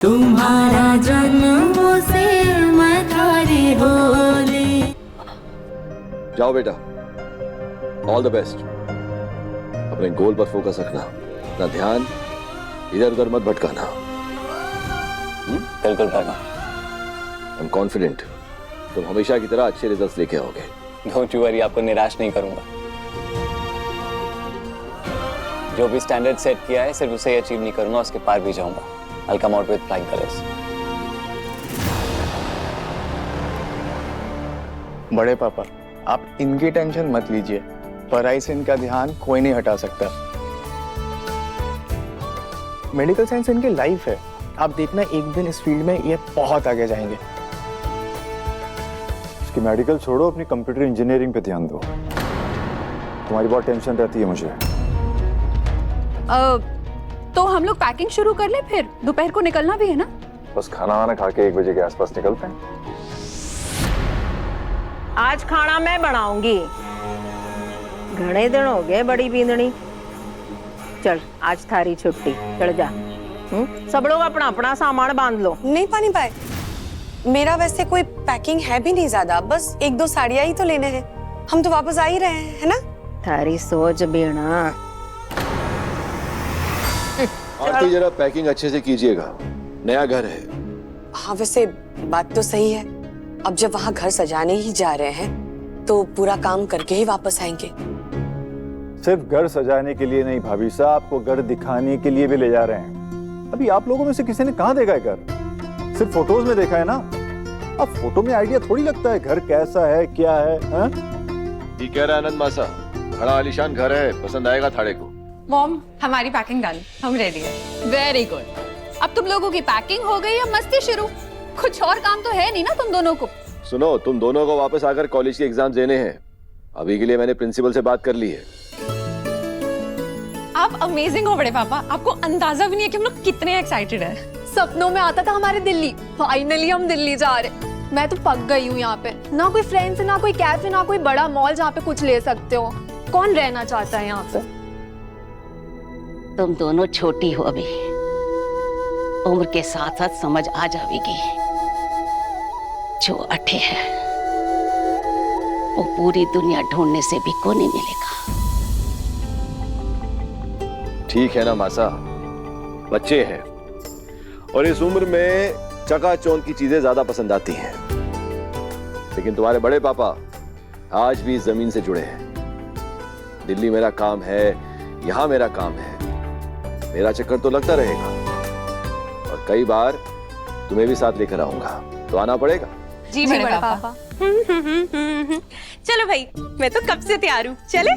तुम्हारा जन्मों से मथारी होली। जाओ बेटा, ऑल द बेस्ट। अपने गोल पर फोकस रखना, ना ध्यान इधर उधर मत भटकाना। बिल्कुल पापा। आई एम कॉन्फिडेंट तुम हमेशा की तरह अच्छे रिजल्ट्स लेके आओगे। डोंट यू वरी, आपको निराश नहीं करूंगा। जो भी स्टैंडर्ड सेट किया है सिर्फ उसे ही अचीव नहीं करूंगा, उसके पार भी जाऊंगा। I'll come out with flying colors. बड़े पापा, आप इनकी टेंशन मत लीजिए, पढ़ाई से इनका ध्यान कोई नहीं हटा सकता। मेडिकल साइंस इनकी लाइफ है, आप देखना एक दिन इस फील्ड में ये बहुत आगे जाएंगे। इसकी मेडिकल छोड़ो, अपनी कंप्यूटर इंजीनियरिंग पे ध्यान दो। तुम्हारी बहुत टेंशन रहती है मुझे। तो हम लोग पैकिंग शुरू कर ले, फिर दोपहर को निकलना भी है ना। बस खाना वाना खा के 1 बजे के आसपास निकलते हैं। आज खाना मैं बनाऊंगी। घणे दिन हो गए बड़ी बींदनी। चल आज थारी छुट्टी, चढ़ जा। सब लोग अपना अपना सामान बांध लो। नहीं पानी पाए, मेरा वैसे कोई पैकिंग है भी नहीं ज्यादा, बस 1-2 साड़ियाँ ही तो लेने हैं। हम तो वापस आ ही रहे हैं, है ना। थारी सोच बेड़ा। आरती जरा पैकिंग अच्छे से कीजिएगा, नया घर है। हाँ वैसे बात तो सही है, अब जब वहाँ घर सजाने ही जा रहे हैं तो पूरा काम करके ही वापस आएंगे। सिर्फ घर सजाने के लिए नहीं भाभी साहब, आपको घर दिखाने के लिए भी ले जा रहे हैं। अभी आप लोगों में से किसी ने कहाँ देखा है घर? सिर्फ फोटोज में देखा है ना। अब फोटो में आइडिया थोड़ी लगता है घर कैसा है क्या है। ठीक कह रहा है आनंद मासा, बड़ा आलीशान घर है, पसंद आएगा थाड़े को। मॉम, हमारी पैकिंग डन, हम रेडी है। Very good. अब तुम लोगों की पैकिंग हो गई, अब मस्ती शुरू। कुछ और काम तो है नहीं ना तुम दोनों को। सुनो, तुम दोनों को वापस आकर कॉलेज के एग्जाम देने हैं। अभी के लिए मैंने प्रिंसिपल से बात कर ली है। आप अमेजिंग हो बड़े पापा, आपको अंदाजा भी नहीं है कि हम लोग कितने एक्साइटेड हैं। सपनों में आता था हमारे दिल्ली, फाइनली हम दिल्ली जा रहे। मैं तो पक गई हूँ यहाँ पे। ना कोई फ्रेंड्स, ना कोई कैफे, ना कोई बड़ा मॉल जहाँ पे कुछ ले सकते हो। कौन रहना चाहता है यहाँ पे? तुम दोनों छोटी हो अभी, उम्र के साथ साथ समझ आ जाएगी। जो अठे है वो पूरी दुनिया ढूंढने से भी को नहीं मिलेगा। ठीक है ना मासा, बच्चे हैं और इस उम्र में चकाचौंध की चीजें ज्यादा पसंद आती हैं। लेकिन तुम्हारे बड़े पापा आज भी जमीन से जुड़े हैं। दिल्ली मेरा काम है, यहां मेरा काम है, मेरा चक्कर तो लगता रहेगा और कई बार तुम्हें भी साथ लेकर आऊंगा, तो आना पड़ेगा। जी बड़े पापा। चलो भाई, मैं तो कब से तैयार हूँ, चले।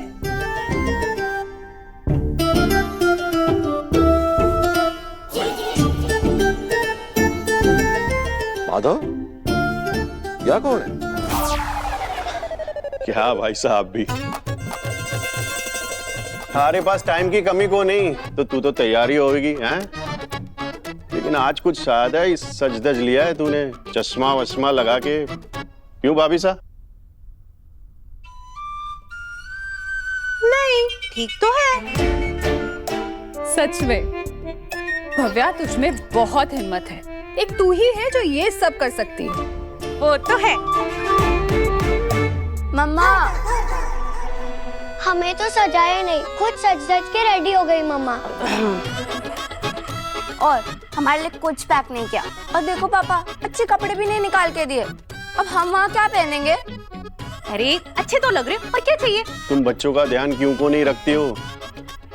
माधव, यह कौन है? क्या भाई साहब भी, हमारे पास टाइम की कमी को नहीं, तो तू तो तैयारी होगी हैं? लेकिन आज कुछ ज्यादा ही सज धज लिया है तूने, चश्मा वश्मा लगा के। क्यों भाभी साहब? नहीं, ठीक तो है। सच में भव्या, तुझ में बहुत हिम्मत है। एक तू ही है जो ये सब कर सकती है। वो तो है। मम्मा, हमें तो सजाए नहीं, खुद सज धज के रेडी हो गई मम्मा। और हमारे लिए कुछ पैक नहीं किया। और देखो पापा, अच्छे कपड़े भी नहीं निकाल के दिए। अब हम वहाँ क्या पहनेंगे? अरे अच्छे तो लग रहे हो, और क्या चाहिए? तुम बच्चों का ध्यान क्यों को नहीं रखती हो?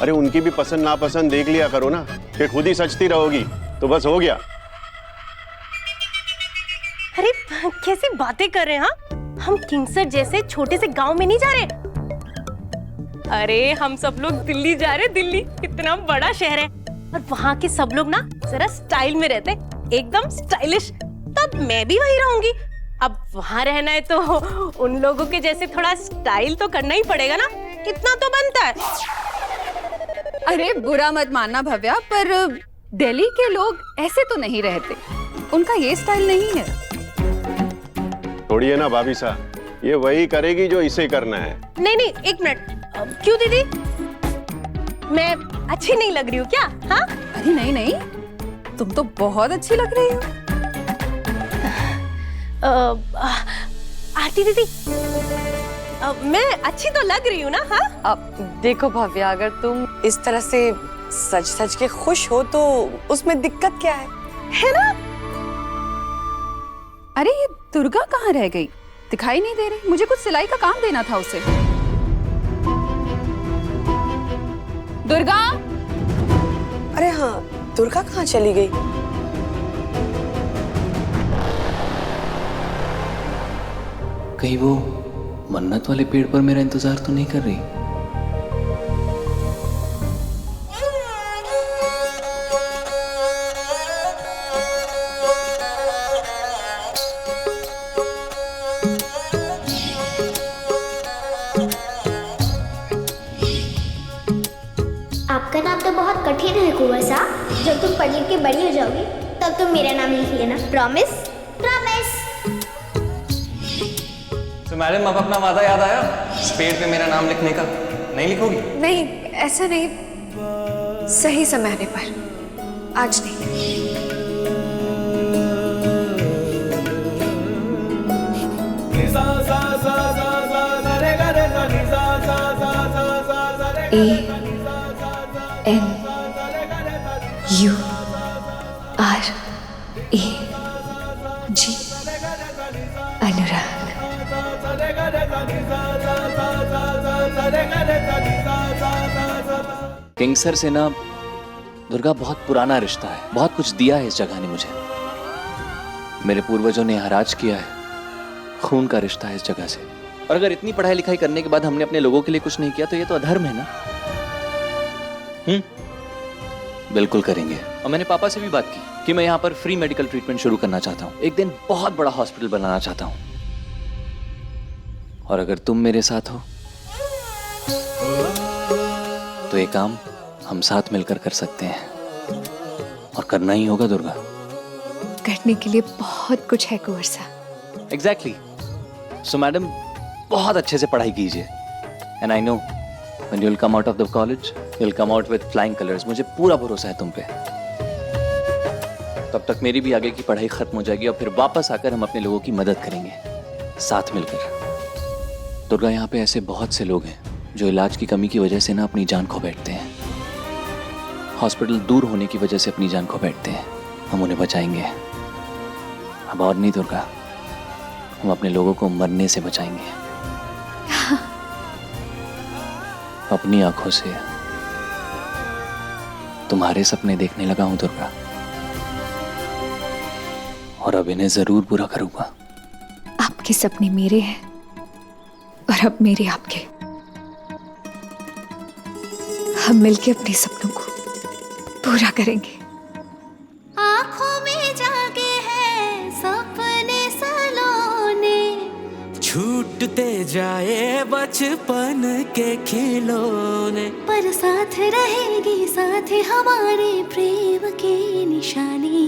अरे उनकी भी पसंद नापसंद देख लिया करो ना, फिर खुद ही सजती रहोगी तो बस हो गया। अरे कैसी बातें कर रहे हैं? हाँ, हम किंगसर जैसे छोटे से गांव में नहीं जा रहे। अरे हम सब लोग दिल्ली जा रहे। दिल्ली इतना बड़ा शहर है और वहाँ के सब लोग ना जरा स्टाइल में रहते, एकदम स्टाइलिश। तब मैं भी वहीं रहूंगी। अब वहाँ रहना है तो उन लोगों के जैसे थोड़ा स्टाइल तो करना ही पड़ेगा ना, इतना तो बनता है। अरे बुरा मत मानना भव्या, पर दिल्ली के लोग ऐसे तो नहीं रहते। उनका ये स्टाइल नहीं है। थोड़ी है ना भाभी साहब, ये वही करेगी जो इसे करना है। नहीं नहीं, एक मिनट। क्यों दीदी, मैं अच्छी नहीं लग रही हूँ क्या? हाँ? अरे नहीं नहीं, तुम तो बहुत अच्छी लग रही हो। आरती दीदी, मैं अच्छी तो लग रही हूँ ना? हाँ, अब देखो भव्या, अगर तुम इस तरह से सज धज के खुश हो तो उसमें दिक्कत क्या है ना? अरे ये दुर्गा कहाँ रह गई? दिखाई नहीं दे रही। मुझे कुछ सिलाई का काम देना था उसे। दुर्गा! अरे हाँ, दुर्गा कहाँ चली गई? कहीं वो मन्नत वाले पेड़ पर मेरा इंतजार तो नहीं कर रही? आपका नाम तो बहुत कठिन है कुंवर साहब। जब तुम पढ़ लिख के बड़ी हो जाओगी तब तुम मेरा नाम लिख लेना। प्रॉमिस? प्रॉमिस। तो मैडम, अब अपना वादा याद आया इस पेड़ पे मेरा नाम लिखने का? नहीं लिखोगी? नहीं, ऐसा नहीं। सही समय आने पर। आज नहीं। ANURAG अनुराग। किंग सर से ना दुर्गा बहुत पुराना रिश्ता है। बहुत कुछ दिया है इस जगह ने मुझे। मेरे पूर्वजों ने यहाँ राज किया है। खून का रिश्ता है इस जगह से। और अगर इतनी पढ़ाई लिखाई करने के बाद हमने अपने लोगों के लिए कुछ नहीं किया तो ये तो अधर्म है ना। बिल्कुल करेंगे। और मैंने पापा से भी बात की कि मैं यहाँ पर फ्री मेडिकल ट्रीटमेंट शुरू करना चाहता हूँ। एक दिन बहुत बड़ा हॉस्पिटल बनाना चाहता हूँ। और अगर तुम मेरे साथ हो तो ये काम हम साथ मिलकर कर सकते हैं। और करना ही होगा दुर्गा। करने के लिए बहुत कुछ है कुंवर साहब। एग्जैक्टली। सो मैडम, बहुत अच्छे से पढ़ाई कीजिए। And I know when you will come out of the college you will come out with flying colours. मुझे पूरा भरोसा है तुम पे। तब तक मेरी भी आगे की पढ़ाई खत्म हो जाएगी और फिर वापस आकर हम अपने लोगों की मदद करेंगे साथ मिलकर। दुर्गा, यहाँ पे ऐसे बहुत से लोग हैं जो इलाज की कमी की वजह से ना अपनी जान खो बैठते हैं। हॉस्पिटल दूर होने की वजह से अपनी जान खो बैठते हैं। हम उन्हें बचाएंगे। अब और नहीं दुर्गा, हम अपने लोगों को मरने से बचाएंगे। अपनी आंखों से तुम्हारे सपने देखने लगा हूं दुर्गा। और अब इन्हें जरूर पूरा करूंगा। आपके सपने मेरे हैं और अब मेरे आपके। हम मिलके अपने सपनों को पूरा करेंगे। आँखों में जागे हैं सपने सलोने, छूटते जाए बचपन के खिलौने, पर साथ रहेगी साथ हमारे प्रेम की निशानी।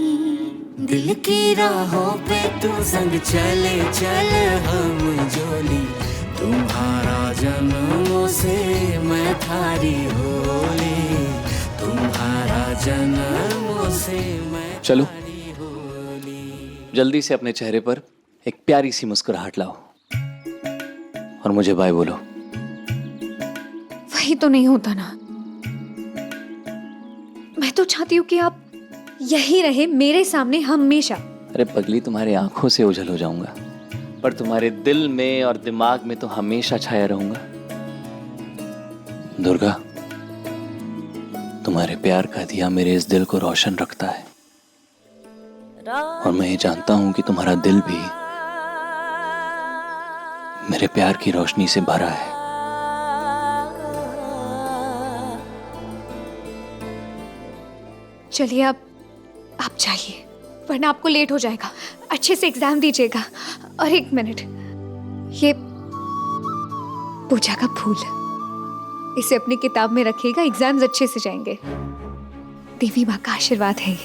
दिल की राहों पे तू संग चले चल हम जोली, तुम्हारा जन्मों से मैं थारी होली, तुम्हारा जन्मों से मैं चलो जल्दी से अपने चेहरे पर एक प्यारी सी मुस्कुराहट लाओ और मुझे बाय बोलो। वही तो नहीं होता ना। मैं तो चाहती हूँ कि आप यही रहे मेरे सामने हमेशा। अरे पगली, तुम्हारी आंखों से ओझल हो जाऊंगा पर तुम्हारे दिल में और दिमाग में तो हमेशा छाया रहूंगा। दुर्गा, तुम्हारे प्यार का दिया मेरे इस दिल को रोशन रखता है और मैं ये जानता हूं कि तुम्हारा दिल भी मेरे प्यार की रोशनी से भरा है। चलिए आप जाइए वरना आपको लेट हो जाएगा। अच्छे से एग्जाम दीजिएगा। और एक मिनट, ये पूजा का फूल, इसे अपनी किताब में रखिएगा। एग्जाम्स अच्छे से जाएंगे। देवी माँ का आशीर्वाद है ये।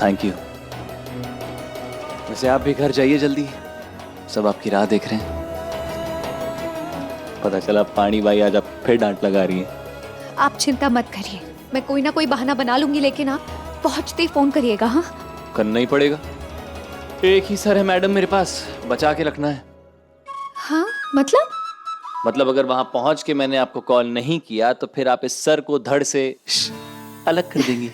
Thank you. वैसे आप भी घर जाइए जल्दी, सब आपकी राह देख रहे हैं। पता चला पानी बाई आज आप फिर डांट लगा रही है। आप चिंता मत करिए, मैं कोई ना कोई बहाना बना लूंगी, लेकिन आप पहुंचते ही फोन करिएगा। हाँ करना ही पड़ेगा, एक ही सर है मैडम मेरे पास, बचा के रखना है। हाँ मतलब अगर वहां पहुंच के मैंने आपको कॉल नहीं किया तो फिर आप इस सर को धड़ से अलग कर देंगी।